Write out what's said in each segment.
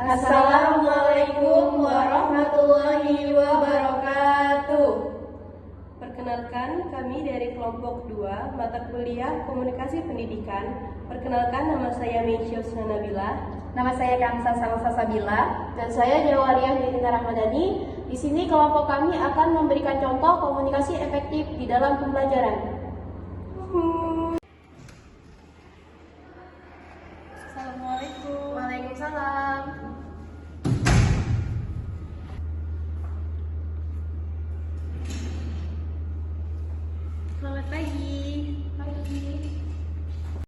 Assalamualaikum warahmatullahi wabarakatuh. Perkenalkan, kami dari kelompok 2 mata kuliah Komunikasi Pendidikan. Perkenalkan, nama saya Meisya Nabila. Nama saya Kamsa Salsa Sabila. Dan saya Jawariah Dinita Rahmadani. Di sini kelompok kami akan memberikan contoh komunikasi efektif di dalam pembelajaran. Assalamualaikum. Waalaikumsalam. Selamat pagi.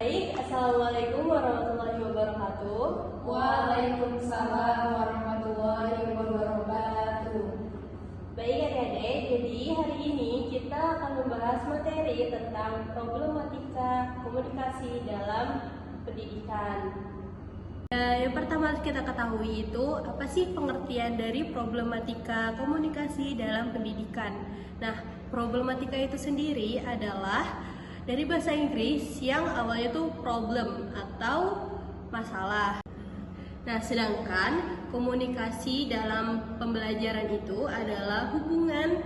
Baik, Assalamualaikum warahmatullahi wabarakatuh. Waalaikumsalam warahmatullahi wabarakatuh. Baik adik-adik, jadi hari ini kita akan membahas materi tentang problematika komunikasi dalam pendidikan. Yang pertama kita ketahui itu apa sih pengertian dari problematika komunikasi dalam pendidikan. Nah, problematika itu sendiri adalah dari bahasa Inggris yang awalnya itu problem atau masalah. Nah, sedangkan komunikasi dalam pembelajaran itu adalah hubungan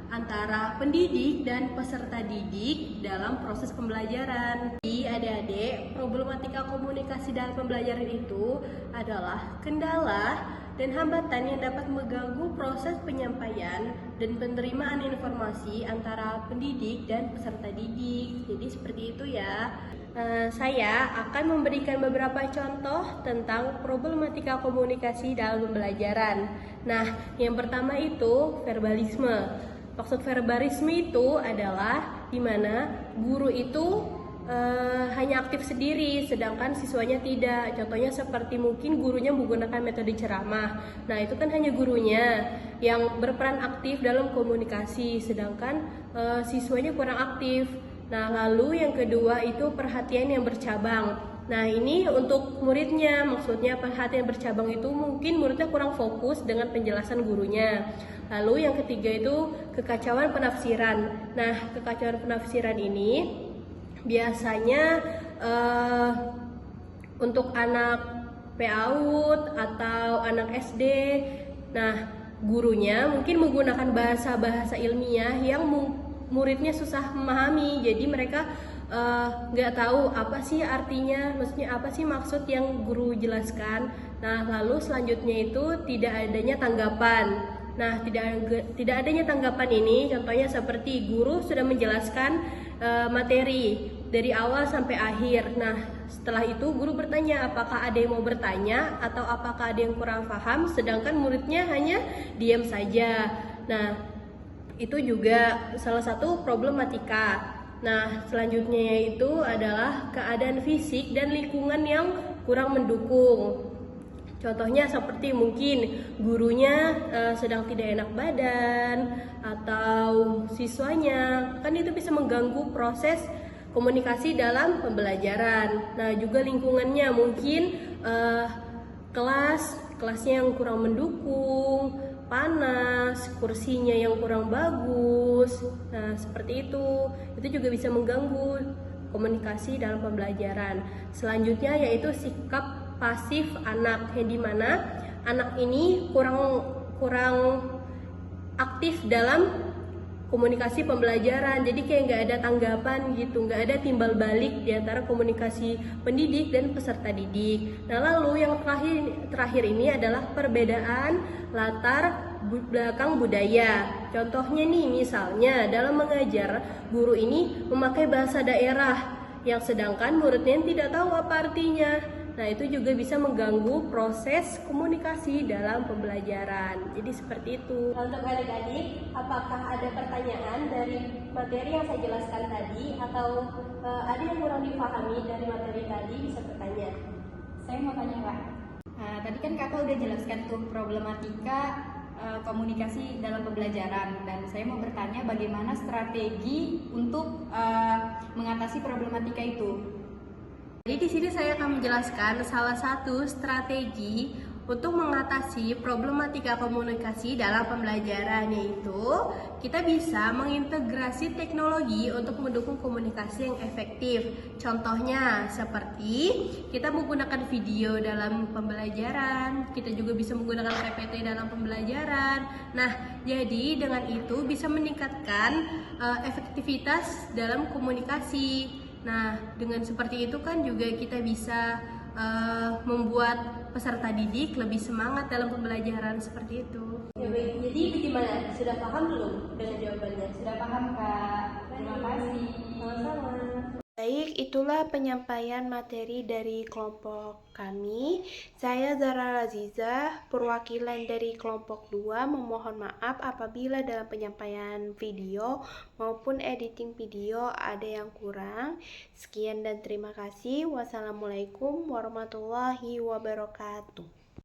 antara pendidik dan peserta didik dalam proses pembelajaran. Jadi adik-adik, problematika komunikasi dalam pembelajaran itu adalah kendala dan hambatan yang dapat mengganggu proses penyampaian dan penerimaan informasi antara pendidik dan peserta didik. Jadi seperti itu ya. Saya akan memberikan beberapa contoh tentang problematika komunikasi dalam pembelajaran. Nah, yang pertama itu verbalisme. Maksud verbalisme itu adalah di mana guru itu hanya aktif sendiri, sedangkan siswanya tidak. Contohnya seperti mungkin gurunya menggunakan metode ceramah. Nah, itu kan hanya gurunya yang berperan aktif dalam komunikasi, sedangkan siswanya kurang aktif. Nah, lalu yang kedua itu perhatian yang bercabang. Nah, ini untuk muridnya, maksudnya perhatian bercabang itu mungkin muridnya kurang fokus dengan penjelasan gurunya. Lalu yang ketiga itu kekacauan penafsiran. Nah, kekacauan penafsiran ini biasanya untuk anak PAUD atau anak SD. Nah, gurunya mungkin menggunakan bahasa-bahasa ilmiah yang muridnya susah memahami, jadi mereka nggak tahu apa sih artinya, maksudnya apa sih maksud yang guru jelaskan. Nah, lalu selanjutnya itu tidak adanya tanggapan. Nah, tidak adanya tanggapan ini contohnya seperti guru sudah menjelaskan materi dari awal sampai akhir. Nah, setelah itu guru bertanya apakah ada yang mau bertanya atau apakah ada yang kurang paham, sedangkan muridnya hanya diam saja. Nah, itu juga salah satu problematika. Nah, selanjutnya yaitu adalah keadaan fisik dan lingkungan yang kurang mendukung. Contohnya seperti mungkin gurunya sedang tidak enak badan atau siswanya, kan itu bisa mengganggu proses komunikasi dalam pembelajaran. Nah, juga lingkungannya mungkin kelasnya yang kurang mendukung, panas, kursinya yang kurang bagus. Nah, seperti itu juga bisa mengganggu komunikasi dalam pembelajaran. Selanjutnya yaitu sikap pasif anak, yang dimana anak ini kurang aktif dalam komunikasi pembelajaran. Jadi kayak nggak ada tanggapan gitu, nggak ada timbal balik di antara komunikasi pendidik dan peserta didik. Nah, lalu yang terakhir ini adalah perbedaan latar belakang budaya. Contohnya nih, misalnya dalam mengajar, guru ini memakai bahasa daerah yang sedangkan muridnya tidak tahu apa artinya. Nah, itu juga bisa mengganggu proses komunikasi dalam pembelajaran. Jadi seperti itu. Untuk adik-adik, apakah ada pertanyaan dari materi yang saya jelaskan tadi atau ada yang kurang dipahami dari materi tadi, bisa bertanya. Saya mau tanya, Kak. Tadi kan Kakak udah jelaskan tuh problematika komunikasi dalam pembelajaran, dan saya mau bertanya bagaimana strategi untuk mengatasi problematika itu. Jadi di sini saya akan menjelaskan salah satu strategi Untuk mengatasi problematika komunikasi dalam pembelajaran, yaitu kita bisa mengintegrasi teknologi untuk mendukung komunikasi yang efektif. Contohnya seperti kita menggunakan video dalam pembelajaran, kita juga bisa menggunakan PPT dalam pembelajaran. Nah, jadi dengan itu bisa meningkatkan efektivitas dalam komunikasi. Nah, dengan seperti itu kan juga kita bisa membuat peserta didik lebih semangat dalam pembelajaran seperti itu. Ya baik, jadi bagaimana? Sudah paham belum dengan jawabannya? Sudah paham Kak? Terima kasih. Sama-sama. Baik, itulah penyampaian materi dari kelompok kami. Saya Zara Laziza, perwakilan dari kelompok 2, memohon maaf apabila dalam penyampaian video maupun editing video ada yang kurang. Sekian dan terima kasih. Wassalamualaikum warahmatullahi wabarakatuh.